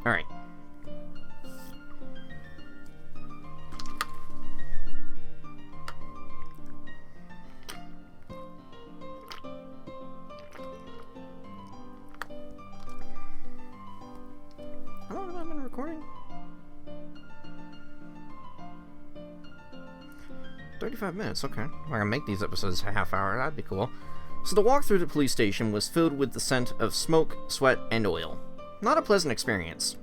Alright. How long have I been recording? 35 minutes, okay. If I can make these episodes a half hour, that'd be cool. So the walk through the police station was filled with the scent of smoke, sweat, and oil. Not a pleasant experience.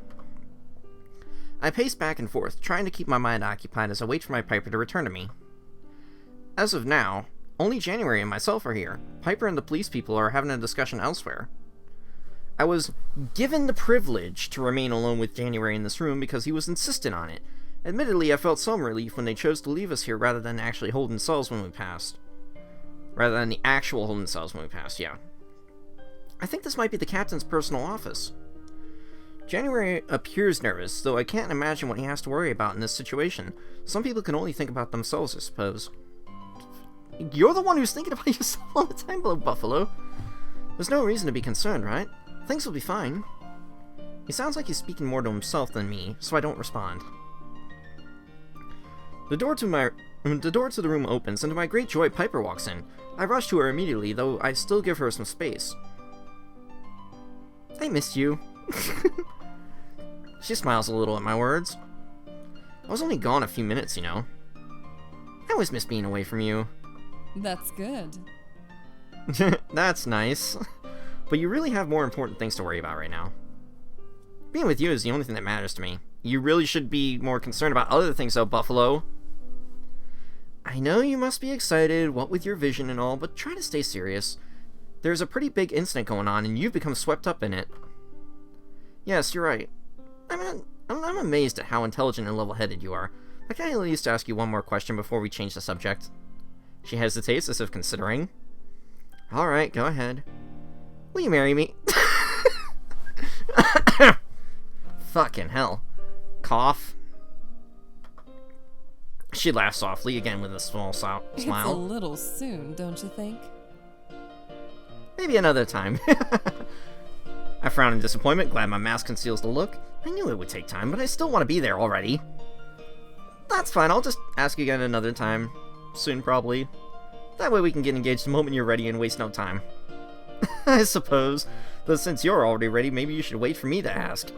I paced back and forth, trying to keep my mind occupied as I wait for my Piper to return to me. As of now, only January and myself are here. Piper and the police people are having a discussion elsewhere. I was given the privilege to remain alone with January in this room because he was insistent on it. Admittedly, I felt some relief when they chose to leave us here rather than actually holding cells when we passed. Rather than the actual holding cells when we passed, yeah. I think this might be the captain's personal office. January appears nervous, though I can't imagine what he has to worry about in this situation. Some people can only think about themselves, I suppose. You're the one who's thinking about yourself all the time, Buffalo. There's no reason to be concerned, right? Things will be fine. He sounds like he's speaking more to himself than me, so I don't respond. The door to the room opens, and to my great joy, Piper walks in. I rush to her immediately, though I still give her some space. I missed you. She smiles a little at my words. I was only gone a few minutes, you know. I always miss being away from you. That's good. That's nice. But you really have more important things to worry about right now. Being with you is the only thing that matters to me. You really should be more concerned about other things though, Buffalo. I know you must be excited, what with your vision and all, but try to stay serious. There's a pretty big incident going on, and you've become swept up in it. Yes, you're right. I'm amazed at how intelligent and level-headed you are. I can at least ask you one more question before we change the subject. She hesitates as if considering. Alright, go ahead. Will you marry me? Fucking hell. Cough. She laughs softly, again with a small smile. It's a little soon, don't you think? Maybe another time. I frown in disappointment, glad my mask conceals the look. I knew it would take time, but I still want to be there already. That's fine, I'll just ask you again another time. Soon, probably. That way we can get engaged the moment you're ready and waste no time. I suppose. Though since you're already ready, maybe you should wait for me to ask.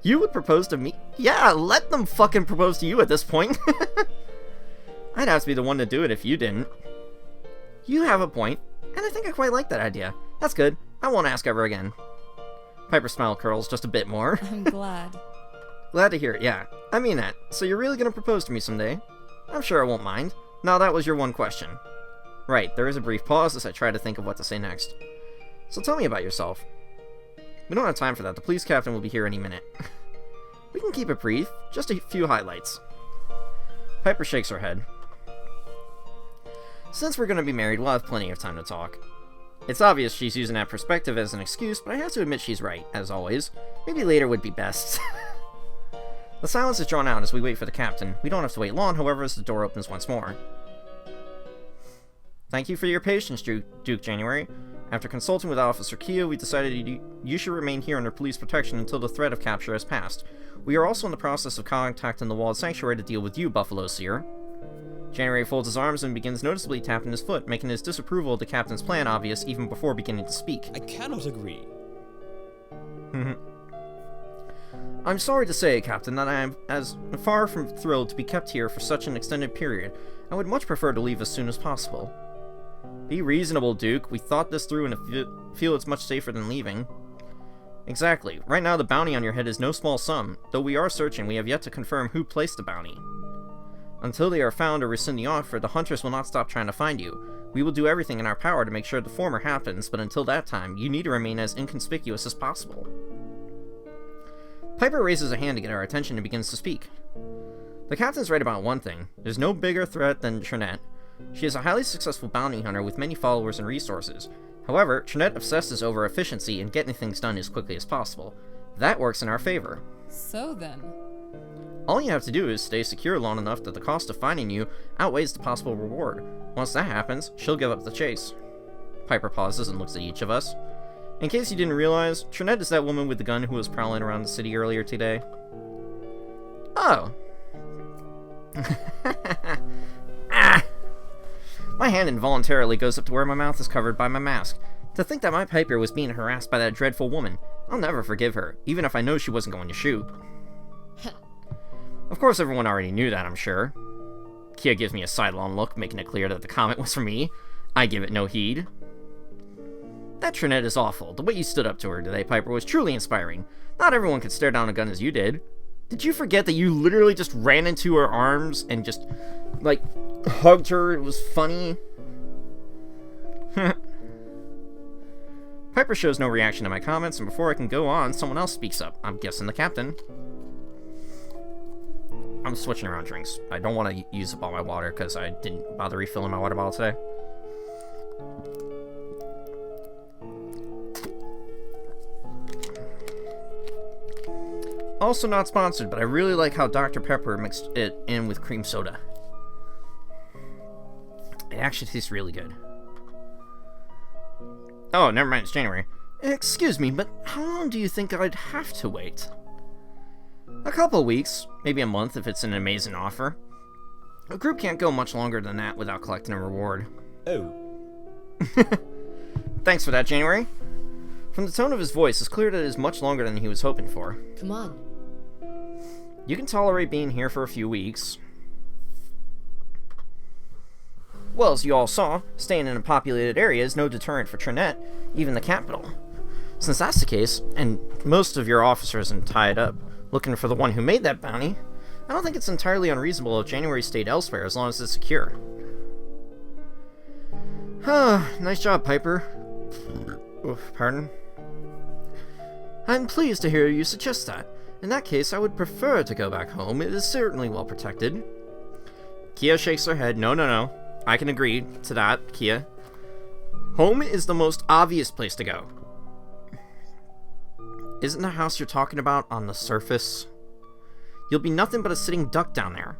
You would propose to me? Yeah, let them fucking propose to you at this point. I'd have to be the one to do it if you didn't. You have a point, and I think I quite like that idea. That's good. I won't ask ever again. Piper's smile curls just a bit more. I'm glad. Glad to hear it, yeah. I mean that. So you're really gonna propose to me someday? I'm sure I won't mind. Now that was your one question. Right, there is a brief pause as I try to think of what to say next. So tell me about yourself. We don't have time for that. The police captain will be here any minute. We can keep it brief. Just a few highlights. Piper shakes her head. Since we're going to be married, we'll have plenty of time to talk. It's obvious she's using that perspective as an excuse, but I have to admit she's right, as always. Maybe later would be best. The silence is drawn out as we wait for the captain. We don't have to wait long, however, as the door opens once more. Thank you for your patience, Duke January. After consulting with Officer Kia, we decided you should remain here under police protection until the threat of capture has passed. We are also in the process of contacting the walled sanctuary to deal with you, Buffalo Seer. January folds his arms and begins noticeably tapping his foot, making his disapproval of the captain's plan obvious even before beginning to speak. I cannot agree. I'm sorry to say, Captain, that I am as far from thrilled to be kept here for such an extended period. I would much prefer to leave as soon as possible. Be reasonable, Duke. We thought this through and feel it's much safer than leaving. Exactly. Right now the bounty on your head is no small sum. Though we are searching, we have yet to confirm who placed the bounty. Until they are found or rescind the offer, the hunters will not stop trying to find you. We will do everything in our power to make sure the former happens, but until that time, you need to remain as inconspicuous as possible. Piper raises a hand to get our attention and begins to speak. The captain's right about one thing. There's no bigger threat than Trinette. She is a highly successful bounty hunter with many followers and resources. However, Trinette obsesses over efficiency and getting things done as quickly as possible. That works in our favor. So then... All you have to do is stay secure long enough that the cost of finding you outweighs the possible reward. Once that happens, she'll give up the chase. Piper pauses and looks at each of us. In case you didn't realize, Trinette is that woman with the gun who was prowling around the city earlier today. Oh. Ah! My hand involuntarily goes up to where my mouth is covered by my mask. To think that my Piper was being harassed by that dreadful woman, I'll never forgive her, even if I know she wasn't going to shoot. Of course everyone already knew that, I'm sure. Kia gives me a sidelong look, making it clear that the comment was for me. I give it no heed. That Trinette is awful. The way you stood up to her today, Piper, was truly inspiring. Not everyone could stare down a gun as you did. Did you forget that you literally just ran into her arms and just, like, hugged her? It was funny. Piper shows no reaction to my comments, and before I can go on, someone else speaks up. I'm guessing the captain. I'm switching around drinks. I don't want to use up all my water because I didn't bother refilling my water bottle today. Also not sponsored, but I really like how Dr. Pepper mixed it in with cream soda. It actually tastes really good. Oh, never mind, it's January. Excuse me, but how long do you think I'd have to wait? A couple weeks, maybe a month if it's an amazing offer. A group can't go much longer than that without collecting a reward. Oh. Thanks for that, January. From the tone of his voice, it's clear that it is much longer than he was hoping for. Come on. You can tolerate being here for a few weeks. Well, as you all saw, staying in a populated area is no deterrent for Trinette, even the capital. Since that's the case, and most of your officers are tied up, looking for the one who made that bounty, I don't think it's entirely unreasonable if January stayed elsewhere as long as it's secure. Nice job, Piper. Oof, pardon? I'm pleased to hear you suggest that. In that case, I would prefer to go back home. It is certainly well protected. Kia shakes her head. No. I can agree to that, Kia. Home is the most obvious place to go. Isn't the house you're talking about on the surface? You'll be nothing but a sitting duck down there.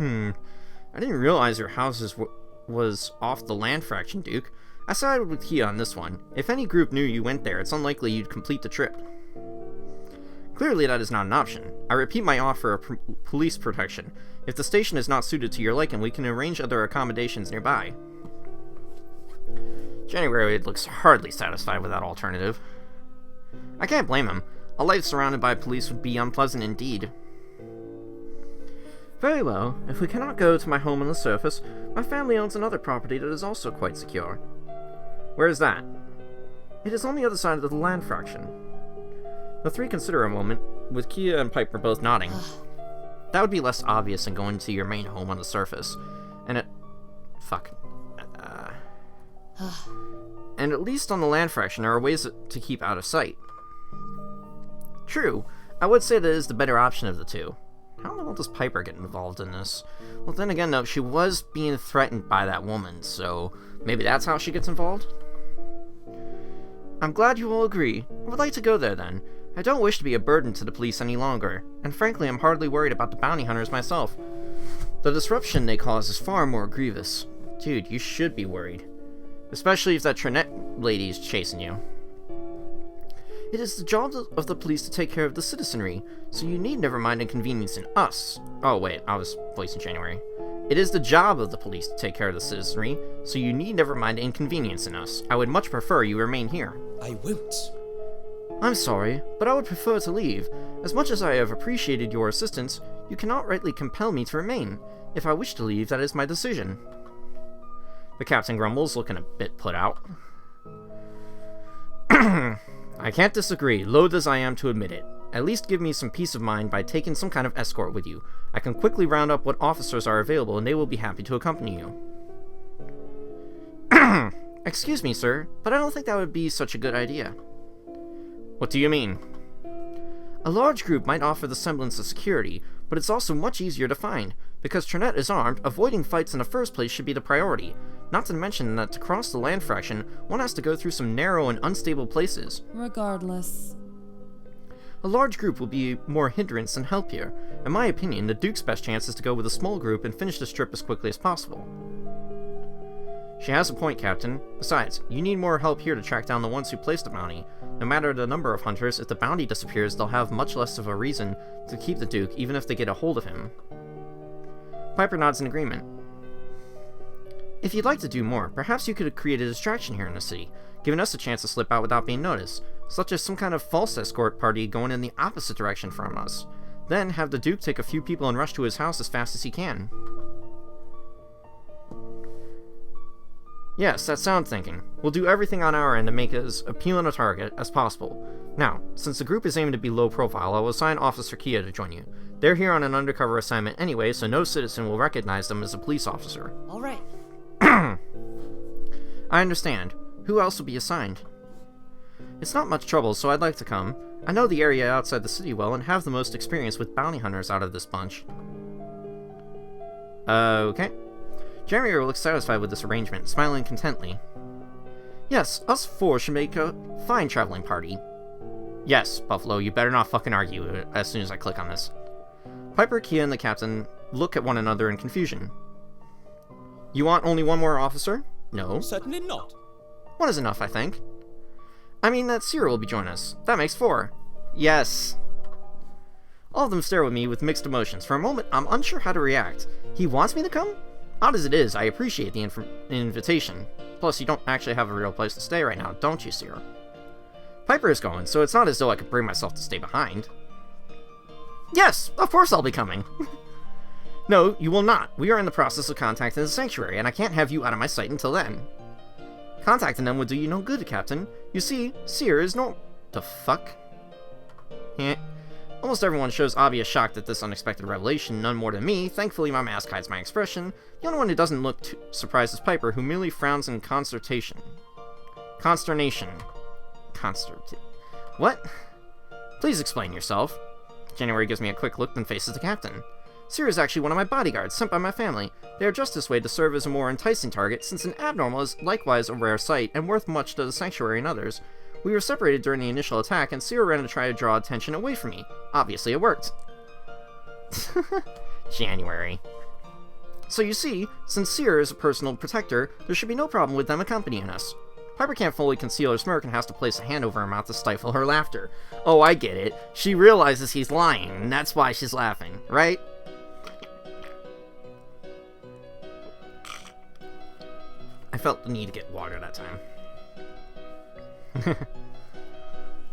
I didn't realize your house was off the land fraction, Duke. I sided with Kia on this one. If any group knew you went there, it's unlikely you'd complete the trip. Clearly that is not an option. I repeat my offer of police protection. If the station is not suited to your liking, we can arrange other accommodations nearby. January looks hardly satisfied with that alternative. I can't blame him. A life surrounded by police would be unpleasant indeed. Very well. If we cannot go to my home on the surface, my family owns another property that is also quite secure. Where is that? It is on the other side of the land fraction. The three consider a moment, with Kia and Piper both nodding. That would be less obvious than going to your main home on the surface. And and at least on the land fraction, there are ways to keep out of sight. True, I would say that is the better option of the two. How in the world does Piper get involved in this? Well, then again, though, she was being threatened by that woman, so maybe that's how she gets involved? I'm glad you all agree. I would like to go there, then. I don't wish to be a burden to the police any longer, and frankly, I'm hardly worried about the bounty hunters myself. The disruption they cause is far more grievous. Dude, you should be worried. Especially if that Trinette lady is chasing you. It is the job of the police to take care of the citizenry, so you need never mind inconveniencing us. Oh wait, I was voicing January. It is the job of the police to take care of the citizenry, so you need never mind inconveniencing us. I would much prefer you remain here. I won't. I'm sorry, but I would prefer to leave. As much as I have appreciated your assistance, you cannot rightly compel me to remain. If I wish to leave, that is my decision. The captain grumbles, looking a bit put out. I can't disagree, loath as I am to admit it. At least give me some peace of mind by taking some kind of escort with you. I can quickly round up what officers are available and they will be happy to accompany you. Excuse me, sir, but I don't think that would be such a good idea. What do you mean? A large group might offer the semblance of security, but it's also much easier to find. Because Trinette is armed, avoiding fights in the first place should be the priority. Not to mention that to cross the land fraction, one has to go through some narrow and unstable places. Regardless. A large group will be more hindrance than help here. In my opinion, the Duke's best chance is to go with a small group and finish this trip as quickly as possible. She has a point, Captain. Besides, you need more help here to track down the ones who placed the bounty. No matter the number of hunters, if the bounty disappears, they'll have much less of a reason to keep the Duke, even if they get a hold of him. Piper nods in agreement. If you'd like to do more, perhaps you could create a distraction here in the city, giving us a chance to slip out without being noticed, such as some kind of false escort party going in the opposite direction from us. Then have the Duke take a few people and rush to his house as fast as he can. Yes, that's sound thinking. We'll do everything on our end to make it as appealing a target as possible. Now, since the group is aiming to be low profile, I will assign Officer Kia to join you. They're here on an undercover assignment anyway, so no citizen will recognize them as a police officer. Alright. I understand. Who else will be assigned? It's not much trouble, so I'd like to come. I know the area outside the city well and have the most experience with bounty hunters out of this bunch. Okay. Jeremy looks satisfied with this arrangement, smiling contently. Yes, us four should make a fine traveling party. Yes, Buffalo, you better not fucking argue as soon as I click on this. Piper, Kia, and the captain look at one another in confusion. You want only one more officer? No. Certainly not. One is enough, I think. I mean that Seer will be joining us. That makes 4. Yes. All of them stare with me with mixed emotions. For a moment, I'm unsure how to react. He wants me to come? Odd as it is, I appreciate the invitation. Plus, you don't actually have a real place to stay right now, don't you, Seer? Piper is going, so it's not as though I could bring myself to stay behind. Yes, of course I'll be coming. No, you will not. We are in the process of contacting the sanctuary, and I can't have you out of my sight until then. Contacting them would do you no good, Captain. You see, Seer is no... The fuck? Eh. Almost everyone shows obvious shock at this unexpected revelation, none more than me. Thankfully, my mask hides my expression. The only one who doesn't look too surprised is Piper, who merely frowns in consternation. What? Please explain yourself. January gives me a quick look, then faces the captain. Seer is actually one of my bodyguards, sent by my family. They are just this way to serve as a more enticing target, since an abnormal is likewise a rare sight, and worth much to the sanctuary and others. We were separated during the initial attack, and Seer ran to try to draw attention away from me. Obviously, it worked. January. So you see, since Seer is a personal protector, there should be no problem with them accompanying us. Piper can't fully conceal her smirk and has to place a hand over her mouth to stifle her laughter. Oh, I get it. She realizes he's lying, and that's why she's laughing, right? I felt the need to get water that time.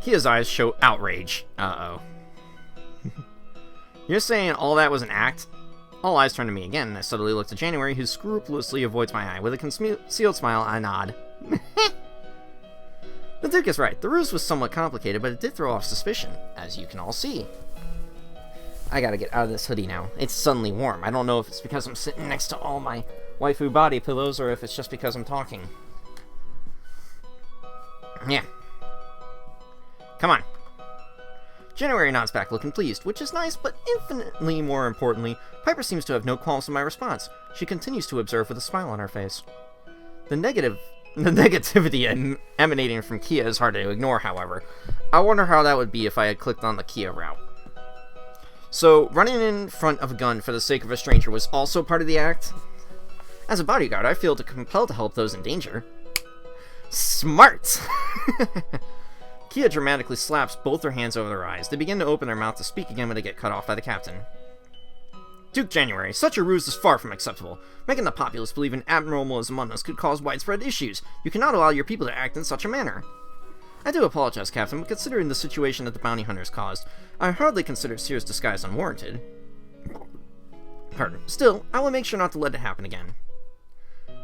Kia's eyes show outrage. Uh-oh. You're saying all that was an act? All eyes turn to me again, and I suddenly look to January, who scrupulously avoids my eye. With a concealed smile, I nod. The Duke is right. The ruse was somewhat complicated, but it did throw off suspicion, as you can all see. I gotta get out of this hoodie now. It's suddenly warm. I don't know if it's because I'm sitting next to all my waifu body pillows, or if it's just because I'm talking. Yeah. Come on. January nods back looking pleased, which is nice, but infinitely more importantly, Piper seems to have no qualms in my response. She continues to observe with a smile on her face. The negativity emanating from Kia is hard to ignore, however. I wonder how that would be if I had clicked on the Kia route. So, running in front of a gun for the sake of a stranger was also part of the act? As a bodyguard, I feel compelled to help those in danger. Smart! Kia dramatically slaps both her hands over their eyes. They begin to open their mouth to speak again when they get cut off by the captain. Duke January, such a ruse is far from acceptable. Making the populace believe an abnormal is among us could cause widespread issues. You cannot allow your people to act in such a manner. I do apologize, Captain, but considering the situation that the bounty hunters caused, I hardly consider Seer's disguise unwarranted. Pardon. Still, I will make sure not to let it happen again.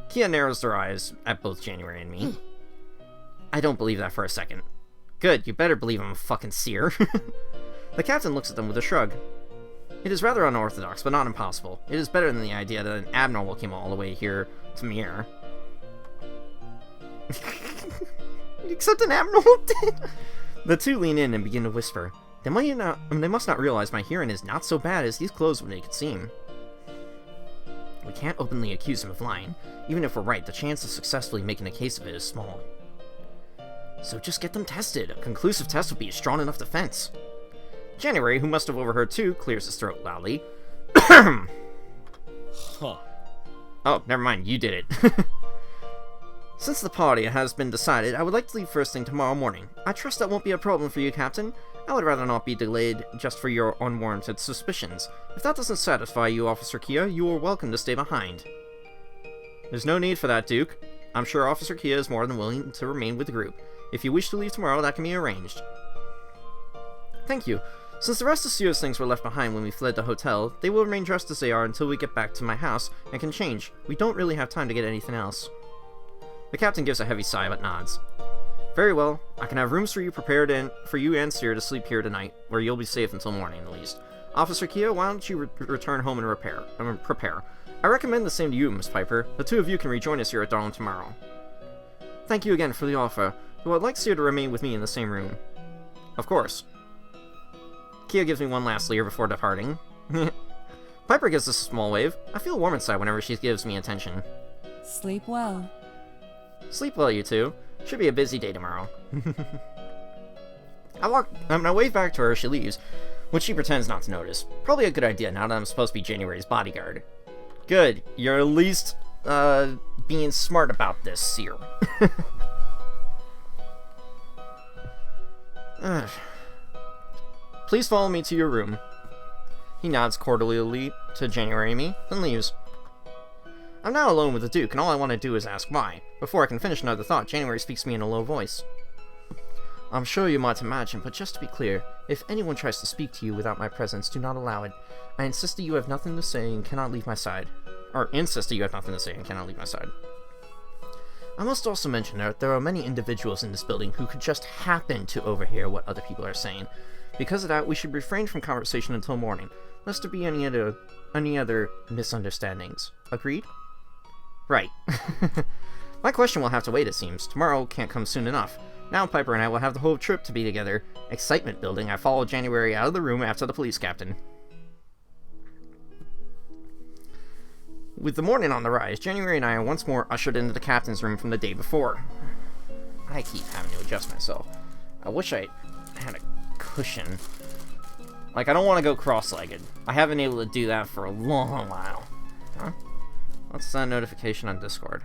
Kia narrows their eyes at both January and me. I don't believe that for a second. Good, you better believe I'm a fucking Seer. The captain looks at them with a shrug. It is rather unorthodox, but not impossible. It is better than the idea that an abnormal came all the way here to Mir. Except an abnormal did. The two lean in and begin to whisper. They must not realize my hearing is not so bad as these clothes would make it seem. We can't openly accuse him of lying. Even if we're right, the chance of successfully making a case of it is small. So just get them tested. A conclusive test would be a strong enough defense. January, who must have overheard too, clears his throat loudly. Huh. Oh, never mind, you did it. Since the party has been decided, I would like to leave first thing tomorrow morning. I trust that won't be a problem for you, Captain. I would rather not be delayed just for your unwarranted suspicions. If that doesn't satisfy you, Officer Kia, you are welcome to stay behind. There's no need for that, Duke. I'm sure Officer Kia is more than willing to remain with the group. If you wish to leave tomorrow, that can be arranged. Thank you. Since the rest of Seer's things were left behind when we fled the hotel, they will remain dressed as they are until we get back to my house and can change. We don't really have time to get anything else. The captain gives a heavy sigh but nods. Very well. I can have rooms for you prepared and for you and Seer to sleep here tonight, where you'll be safe until morning at least. Officer Kia, why don't you return home and prepare? I recommend the same to you, Miss Piper. The two of you can rejoin us here at dawn tomorrow. Thank you again for the offer, though I'd like Seer to remain with me in the same room. Of course. Kia gives me one last leer before departing. Piper gives us a small wave. I feel warm inside whenever she gives me attention. Sleep well. Sleep well, you two. Should be a busy day tomorrow. I wave back to her as she leaves, which she pretends not to notice. Probably a good idea now that I'm supposed to be January's bodyguard. Good. You're at least, being smart about this, Seer. Please follow me to your room. He nods cordially to January and me, then leaves. I'm now alone with the Duke, and all I want to do is ask why. Before I can finish another thought, January speaks to me in a low voice. I'm sure you might imagine, but just to be clear, if anyone tries to speak to you without my presence, do not allow it. I insist that you have nothing to say and cannot leave my side. Or insist that you have nothing to say and cannot leave my side. I must also mention that there are many individuals in this building who could just happen to overhear what other people are saying. Because of that, we should refrain from conversation until morning, lest there be any other misunderstandings. Agreed? Right. My question will have to wait, it seems. Tomorrow can't come soon enough. Now Piper and I will have the whole trip to be together. Excitement building, I followed January out of the room after the police captain. With the morning on the rise, January and I are once more ushered into the captain's room from the day before. I keep having to adjust myself. I wish I had a cushion. Like, I don't want to go cross-legged. I haven't been able to do that for a long while. Huh? What's that notification on Discord?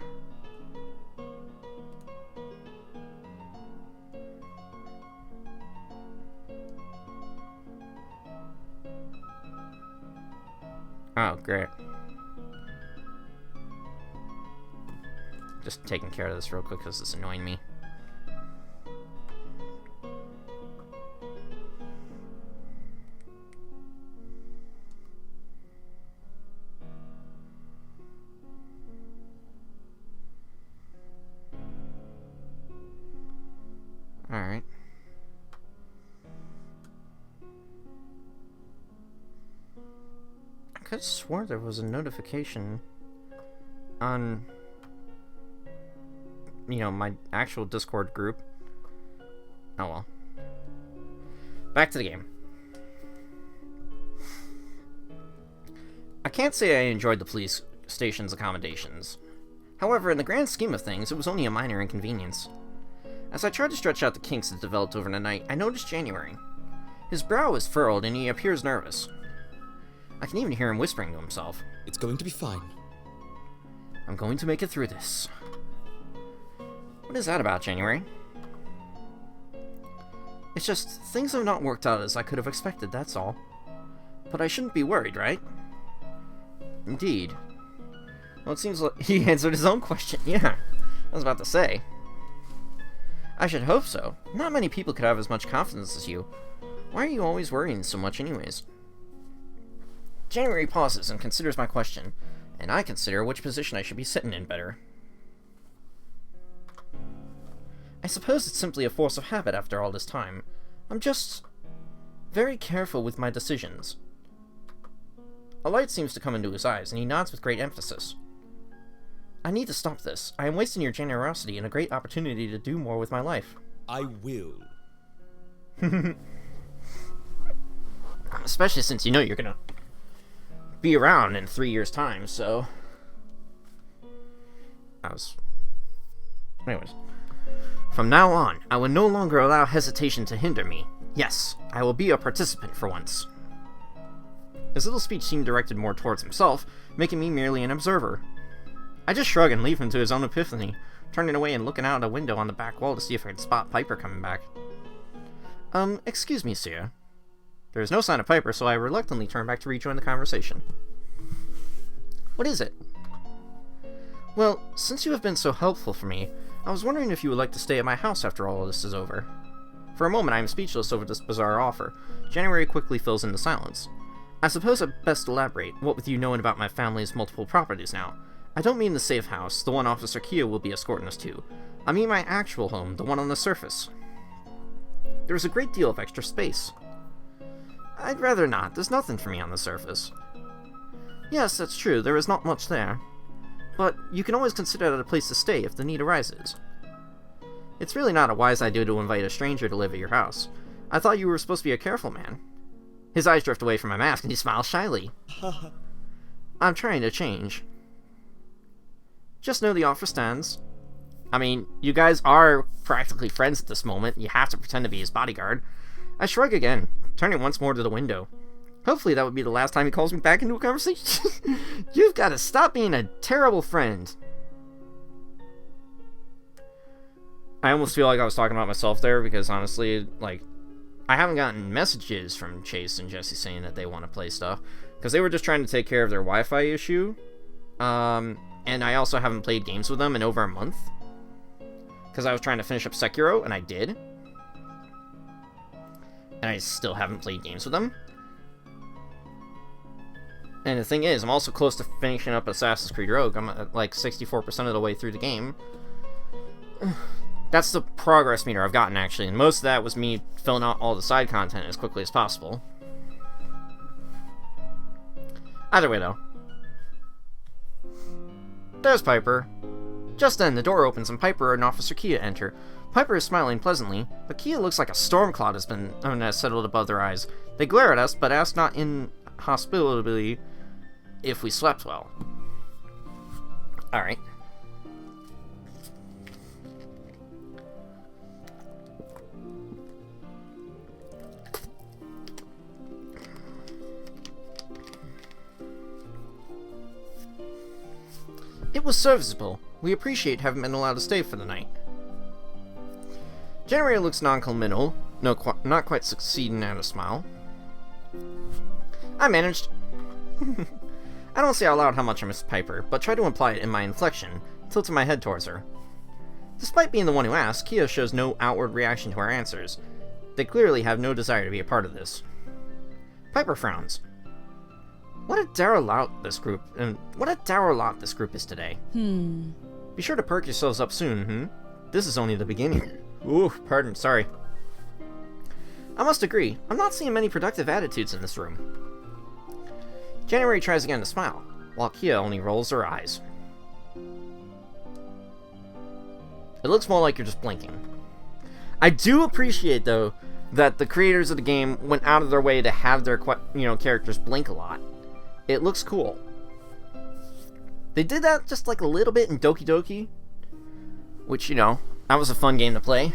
Oh, great. Just taking care of this real quick because it's annoying me. Alright. I could have sworn there was a notification on, you know, my actual Discord group. Oh well. Back to the game. I can't say I enjoyed the police station's accommodations. However, in the grand scheme of things, it was only a minor inconvenience. As I tried to stretch out the kinks that developed over the night, I noticed January. His brow is furrowed and he appears nervous. I can even hear him whispering to himself. It's going to be fine. I'm going to make it through this. What is that about, January? It's just, things have not worked out as I could have expected, that's all. But I shouldn't be worried, right? Indeed. Well, it seems like he answered his own question. Yeah, I was about to say. I should hope so. Not many people could have as much confidence as you. Why are you always worrying so much anyways? January pauses and considers my question, and I consider which position I should be sitting in better. I suppose it's simply a force of habit after all this time. I'm just very careful with my decisions. A light seems to come into his eyes, and he nods with great emphasis. I need to stop this. I am wasting your generosity and a great opportunity to do more with my life. I will. Especially since you know you're gonna be around in 3 years' time, so... Anyways. From now on, I will no longer allow hesitation to hinder me. Yes, I will be a participant for once. His little speech seemed directed more towards himself, making me merely an observer. I just shrug and leave him to his own epiphany. turning away and looking out a window on the back wall to see if I could spot Piper coming back. Excuse me, Seer. There is no sign of Piper, so I reluctantly turn back to rejoin the conversation. What is it? Well, since you have been so helpful for me, I was wondering if you would like to stay at my house after all of this is over. For a moment I am speechless over this bizarre offer. January quickly fills in the silence. I suppose I'd best elaborate, what with you knowing about my family's multiple properties now. I don't mean the safe house, the one Officer Kia will be escorting us to. I mean my actual home, the one on the surface. There is a great deal of extra space. I'd rather not, there's nothing for me on the surface. Yes, that's true, there is not much there. But you can always consider that a place to stay if the need arises. It's really not a wise idea to invite a stranger to live at your house. I thought you were supposed to be a careful man. His eyes drift away from my mask and he smiles shyly. I'm trying to change. Just know the offer stands. I mean, you guys are practically friends at this moment. You have to pretend to be his bodyguard. I shrug again, turning once more to the window. Hopefully that would be the last time he calls me back into a conversation. You've got to stop being a terrible friend. I almost feel like I was talking about myself there because honestly, like, I haven't gotten messages from Chase and Jesse saying that they want to play stuff because they were just trying to take care of their Wi-Fi issue. And I also haven't played games with them in over a month because I was trying to finish up Sekiro, and I did. And I still haven't played games with them. And the thing is, I'm also close to finishing up Assassin's Creed Rogue. I'm at like 64% of the way through the game. That's the progress meter I've gotten, actually, and most of that was me filling out all the side content as quickly as possible. Either way, though. There's Piper. Just then, the door opens and Piper and Officer Kia enter. Piper is smiling pleasantly, but Kia looks like a storm cloud has settled above their eyes. They glare at us, but ask not inhospitably if we slept well. Alright. It was serviceable. We appreciate having been allowed to stay for the night. January looks non-committal, not quite succeeding at a smile. I managed. I don't say out loud how much I miss Piper, but try to imply it in my inflection, tilting my head towards her. Despite being the one who asked, Kia shows no outward reaction to our answers. They clearly have no desire to be a part of this. Piper frowns. What a dour lot this group is today. Be sure to perk yourselves up soon, This is only the beginning. Ooh, pardon, sorry. I must agree, I'm not seeing many productive attitudes in this room. January tries again to smile, while Kia only rolls her eyes. It looks more like you're just blinking. I do appreciate, though, that the creators of the game went out of their way to have their, characters blink a lot. It looks cool. They did that just like a little bit in Doki Doki, which, that was a fun game to play.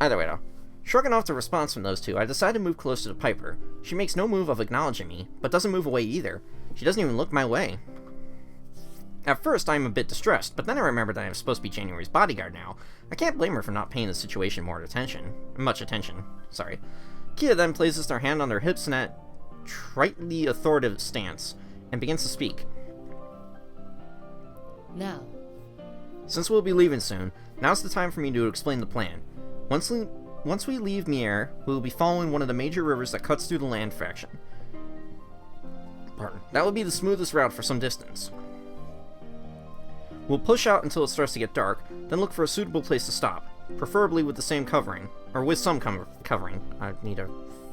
Either way, though. Shrugging off the response from those two, I decide to move closer to Piper. She makes no move of acknowledging me, but doesn't move away either. She doesn't even look my way. At first, I am a bit distressed, but then I remember that I am supposed to be January's bodyguard now. I can't blame her for not paying the situation much attention. Sorry. Kia then places their hand on their hips in that tritely authoritative stance, and begins to speak. Now. Since we'll be leaving soon, now's the time for me to explain the plan. Once we leave Mier, we will be following one of the major rivers that cuts through the land fraction. That will be the smoothest route for some distance. We'll push out until it starts to get dark, then look for a suitable place to stop, preferably with the same covering, or with some covering. I need to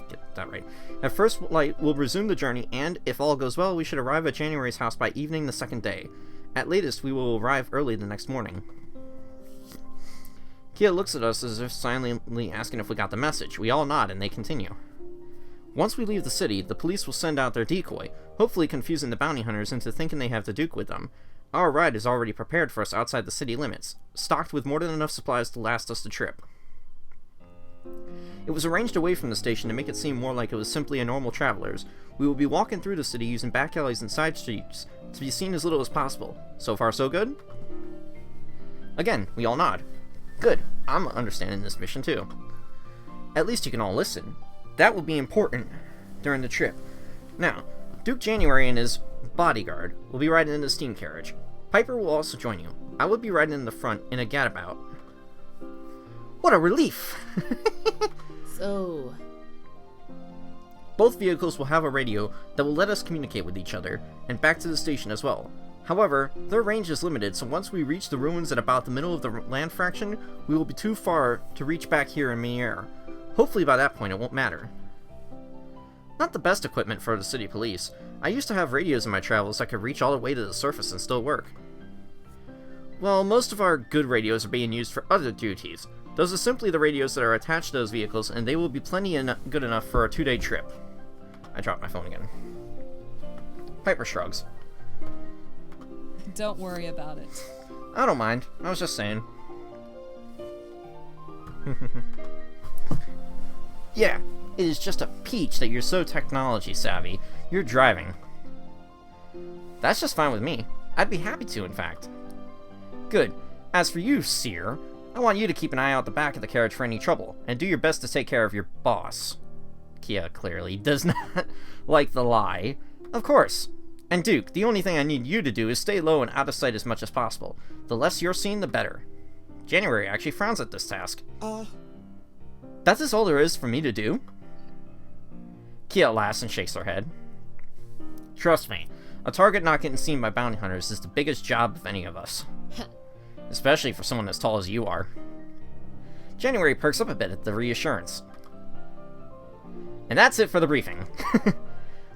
get that right. At first light, we'll resume the journey, and, if all goes well, we should arrive at January's house by evening the second day. At latest, we will arrive early the next morning. Kia looks at us as if silently asking if we got the message. We all nod, and they continue. Once we leave the city, the police will send out their decoy, hopefully confusing the bounty hunters into thinking they have the Duke with them. Our ride is already prepared for us outside the city limits, stocked with more than enough supplies to last us the trip. It was arranged away from the station to make it seem more like it was simply a normal traveler's. We will be walking through the city using back alleys and side streets to be seen as little as possible. So far, so good? Again, we all nod. Good, I'm understanding this mission too. At least you can all listen. That will be important during the trip. Now, Duke January and his bodyguard will be riding in the steam carriage. Piper will also join you. I will be riding in the front in a gadabout. What a relief! So... Both vehicles will have a radio that will let us communicate with each other, and back to the station as well. However, their range is limited, so once we reach the ruins at about the middle of the land fraction, we will be too far to reach back here in mid-air. Hopefully by that point it won't matter. Not the best equipment for the city police. I used to have radios in my travels that could reach all the way to the surface and still work. Well, most of our good radios are being used for other duties. Those are simply the radios that are attached to those vehicles, and they will be plenty good enough for a 2-day trip. I dropped my phone again. Piper shrugs. Don't worry about it. I don't mind. I was just saying. Yeah, it is just a peach that you're so technology savvy. You're driving. That's just fine with me. I'd be happy to, in fact. Good. As for you, Seer, I want you to keep an eye out the back of the carriage for any trouble, and do your best to take care of your boss. Kia clearly does not like the lie. Of course. And Duke, the only thing I need you to do is stay low and out of sight as much as possible. The less you're seen, the better. January actually frowns at this task. That is all there is for me to do? Kia laughs and shakes her head. Trust me, a target not getting seen by bounty hunters is the biggest job of any of us. Especially for someone as tall as you are. January perks up a bit at the reassurance. And that's it for the briefing.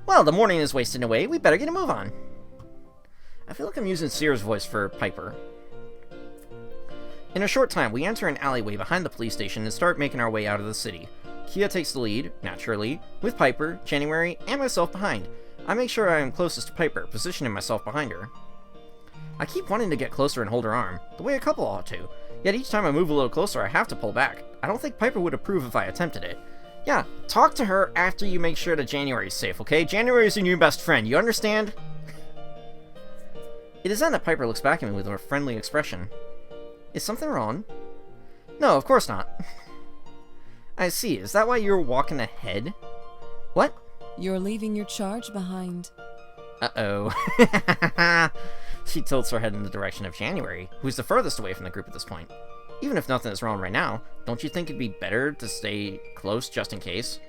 Well, the morning is wasting away, we better get a move on. I feel like I'm using Seer's voice for Piper. In a short time, we enter an alleyway behind the police station and start making our way out of the city. Kia takes the lead, naturally, with Piper, January, and myself behind. I make sure I am closest to Piper, positioning myself behind her. I keep wanting to get closer and hold her arm, the way a couple ought to, yet each time I move a little closer I have to pull back. I don't think Piper would approve if I attempted it. Yeah, talk to her after you make sure that January's safe, okay? January's your new best friend, you understand? It is then that Piper looks back at me with a friendly expression. Is something wrong? No, of course not. I see, is that why you're walking ahead? What? You're leaving your charge behind. Uh-oh. She tilts her head in the direction of January, who's the furthest away from the group at this point. Even if nothing is wrong right now, don't you think it'd be better to stay close just in case?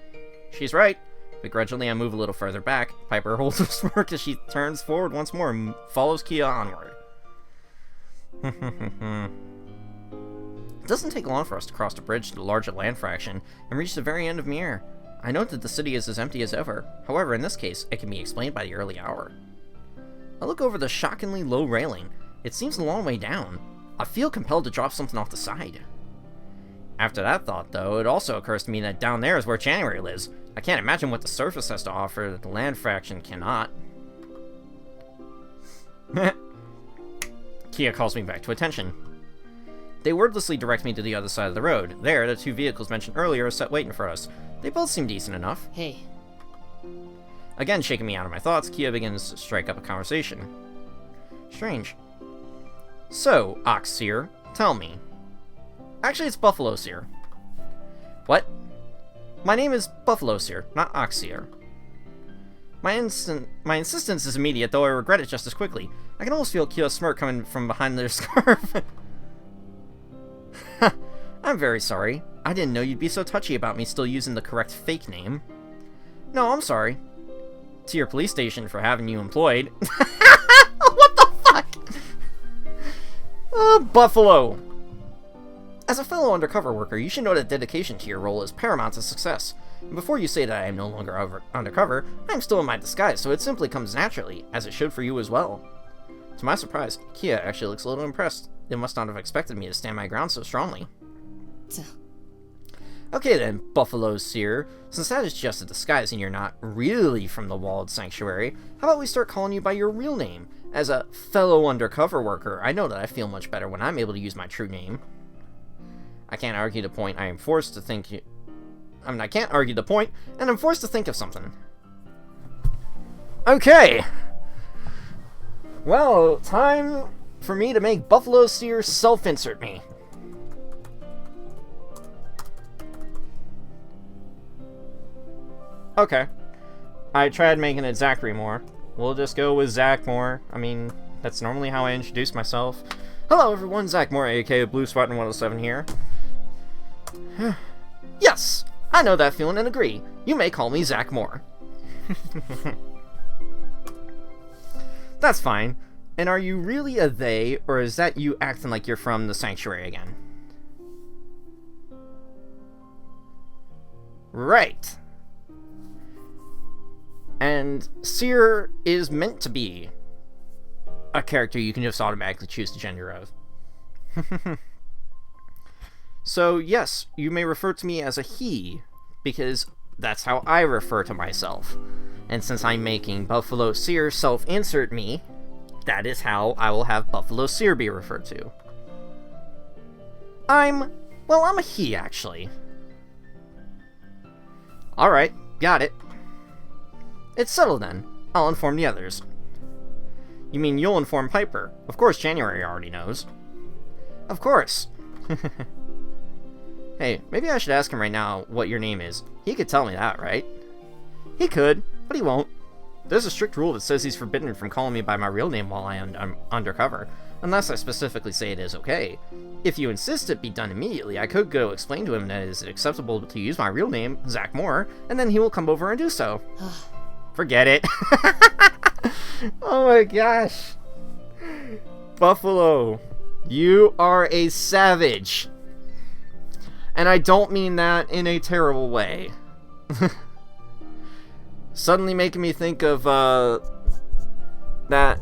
She's right. Begrudgingly, I move a little further back. Piper holds her smirk as she turns forward once more and follows Kia onward. It doesn't take long for us to cross the bridge to the larger land fraction and reach the very end of Mir. I note that the city is as empty as ever. However, in this case, it can be explained by the early hour. I look over the shockingly low railing. It seems a long way down. I feel compelled to drop something off the side. After that thought, though, it also occurs to me that down there is where January lives. I can't imagine what the surface has to offer that the land fraction cannot. Kia calls me back to attention. They wordlessly direct me to the other side of the road. There, the two vehicles mentioned earlier are set waiting for us. They both seem decent enough. Hey. Again, shaking me out of my thoughts, Kia begins to strike up a conversation. Strange. So, Ox Seer, tell me. Actually, it's Buffalo Seer. What? My name is Buffalo Seer, not Ox Seer. My insistence is immediate, though I regret it just as quickly. I can almost feel Kia's smirk coming from behind their scarf. I'm very sorry. I didn't know you'd be so touchy about me still using the correct fake name. No, I'm sorry. To your police station for having you employed. What the fuck? Buffalo! As a fellow undercover worker, you should know that dedication to your role is paramount to success. And before you say that I am no longer undercover, I am still in my disguise, so it simply comes naturally, as it should for you as well. To my surprise, Kia actually looks a little impressed. They must not have expected me to stand my ground so strongly. Okay then, Buffalo Seer, since that is just a disguise and you're not really from the Walled Sanctuary, how about we start calling you by your real name? As a fellow undercover worker, I know that I feel much better when I'm able to use my true name. I can't argue the point, I can't argue the point, and I'm forced to think of something. Okay! Well, time for me to make Buffalo Seer self-insert me. Okay. I tried making it Zachary Moore. We'll just go with Zach Moore. I mean, that's normally how I introduce myself. Hello everyone, Zach Moore, aka Blue Spartan 107 here. Yes! I know that feeling and agree. You may call me Zach Moore. That's fine. And are you really a they, or is that you acting like you're from the Sanctuary again? Right. And Seer is meant to be a character you can just automatically choose the gender of. So yes, you may refer to me as a he, because that's how I refer to myself. And since I'm making Buffalo Seer self-insert me, that is how I will have Buffalo Seer be referred to. I'm a he, actually. Alright, got it. It's settled then. I'll inform the others. You mean you'll inform Piper? Of course January already knows. Of course. Hey, maybe I should ask him right now what your name is. He could tell me that, right? He could, but he won't. There's a strict rule that says he's forbidden from calling me by my real name while I'm undercover, unless I specifically say it is okay. If you insist it be done immediately, I could go explain to him that it is acceptable to use my real name, Zach Moore, and then he will come over and do so. Forget it. Oh my gosh. Buffalo, you are a savage. And I don't mean that in a terrible way. Suddenly making me think of that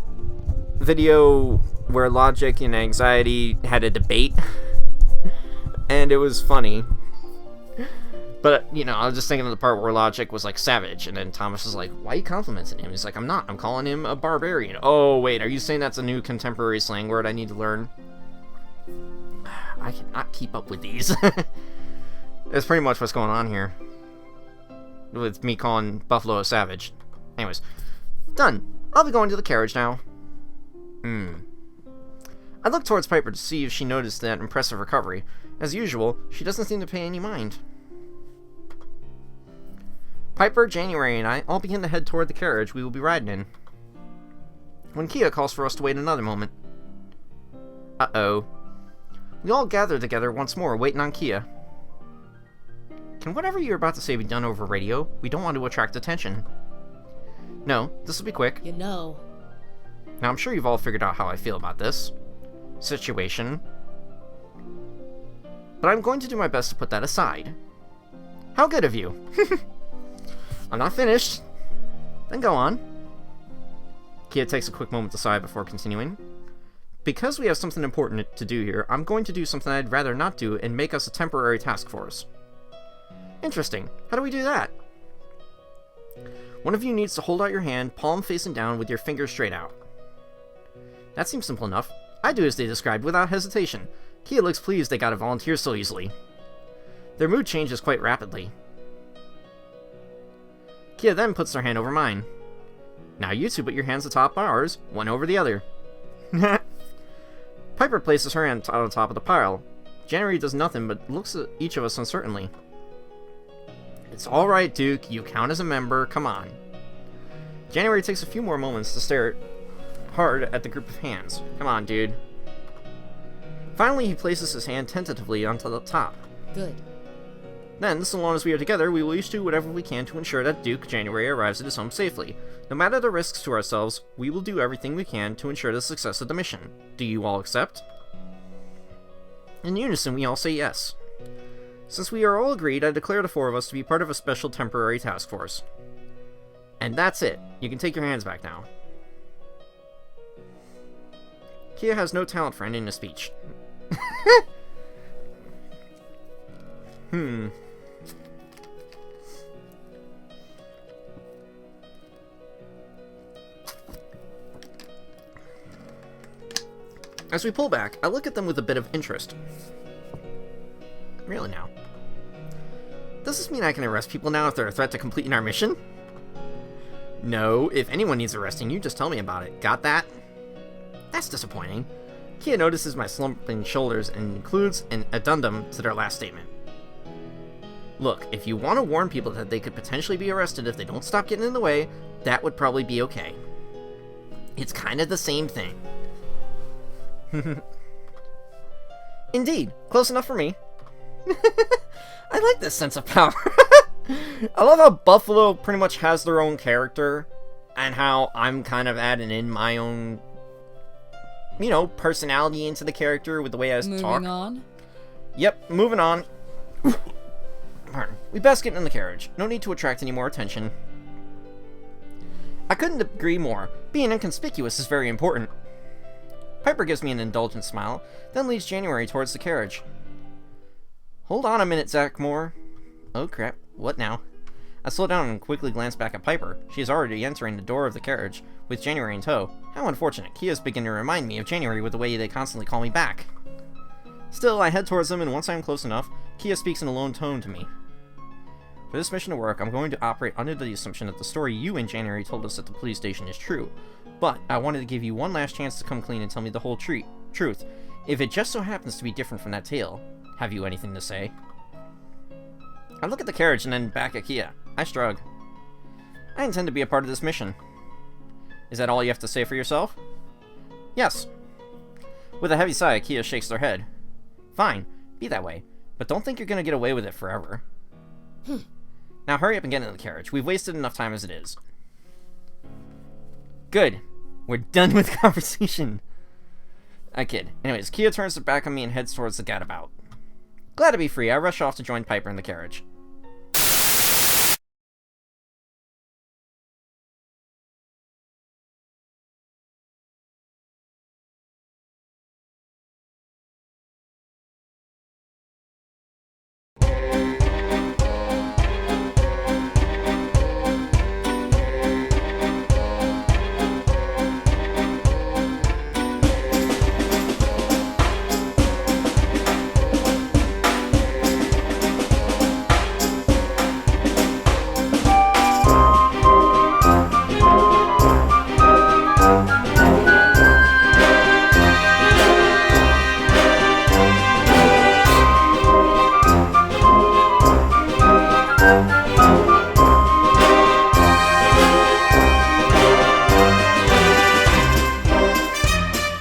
video where Logic and Anxiety had a debate. And it was funny. But, you know, I was just thinking of the part where Logic was like savage, and then Thomas was like, why are you complimenting him? He's like, I'm not. I'm calling him a barbarian. Oh, wait, are you saying that's a new contemporary slang word I need to learn? I cannot keep up with these. That's pretty much what's going on here. With me calling Buffalo a savage. Anyways, done. I'll be going to the carriage now. I looked towards Piper to see if she noticed that impressive recovery. As usual, she doesn't seem to pay any mind. Piper, January, and I all begin to head toward the carriage we will be riding in, when Kia calls for us to wait another moment. Uh-oh. We all gather together once more, waiting on Kia. Can whatever you're about to say be done over radio? We don't want to attract attention. No, this will be quick. You know. Now, I'm sure you've all figured out how I feel about this situation, but I'm going to do my best to put that aside. How good of you. I'm not finished. Then go on. Kia takes a quick moment to sigh before continuing. Because we have something important to do here, I'm going to do something I'd rather not do and make us a temporary task force. Interesting. How do we do that? One of you needs to hold out your hand, palm facing down with your fingers straight out. That seems simple enough. I do as they described without hesitation. Kia looks pleased they got to volunteer so easily. Their mood changes quite rapidly. Kia then puts her hand over mine. Now you two put your hands atop ours, one over the other. Piper places her hand on top of the pile. January does nothing but looks at each of us uncertainly. It's alright, Duke. You count as a member. Come on. January takes a few more moments to stare hard at the group of hands. Come on, dude. Finally, he places his hand tentatively onto the top. Good. Then, so long as we are together, we will each do whatever we can to ensure that Duke January arrives at his home safely. No matter the risks to ourselves, we will do everything we can to ensure the success of the mission. Do you all accept? In unison, we all say yes. Since we are all agreed, I declare the four of us to be part of a special temporary task force. And that's it. You can take your hands back now. Kia has no talent for ending a speech. As we pull back, I look at them with a bit of interest. Really now? Does this mean I can arrest people now if they're a threat to completing our mission? No, if anyone needs arresting, you just tell me about it. Got that? That's disappointing. Kia notices my slumping shoulders and includes an addendum to their last statement. Look, if you want to warn people that they could potentially be arrested if they don't stop getting in the way, that would probably be okay. It's kind of the same thing. Indeed, close enough for me. I like this sense of power. I love how Buffalo pretty much has their own character, and how I'm kind of adding in my own, personality into the character with the way I talk. Moving on. Yep, moving on. Pardon. We best get in the carriage. No need to attract any more attention. I couldn't agree more. Being inconspicuous is very important. Piper gives me an indulgent smile, then leads January towards the carriage. Hold on a minute, Zach Moore. Oh crap, what now? I slow down and quickly glance back at Piper. She is already entering the door of the carriage, with January in tow. How unfortunate. Kia's beginning to remind me of January with the way they constantly call me back. Still, I head towards them, and once I am close enough, Kia speaks in a low tone to me. For this mission to work, I'm going to operate under the assumption that the story you and January told us at the police station is true. But I wanted to give you one last chance to come clean and tell me the whole truth. If it just so happens to be different from that tale, have you anything to say? I look at the carriage and then back at Kia. I shrug. I intend to be a part of this mission. Is that all you have to say for yourself? Yes. With a heavy sigh, Kia shakes their head. Fine, be that way, but don't think you're gonna get away with it forever. Now hurry up and get in the carriage. We've wasted enough time as it is. Good. We're done with conversation. I kid. Anyways, Kia turns her back on me and heads towards the gadabout. Glad to be free, I rush off to join Piper in the carriage.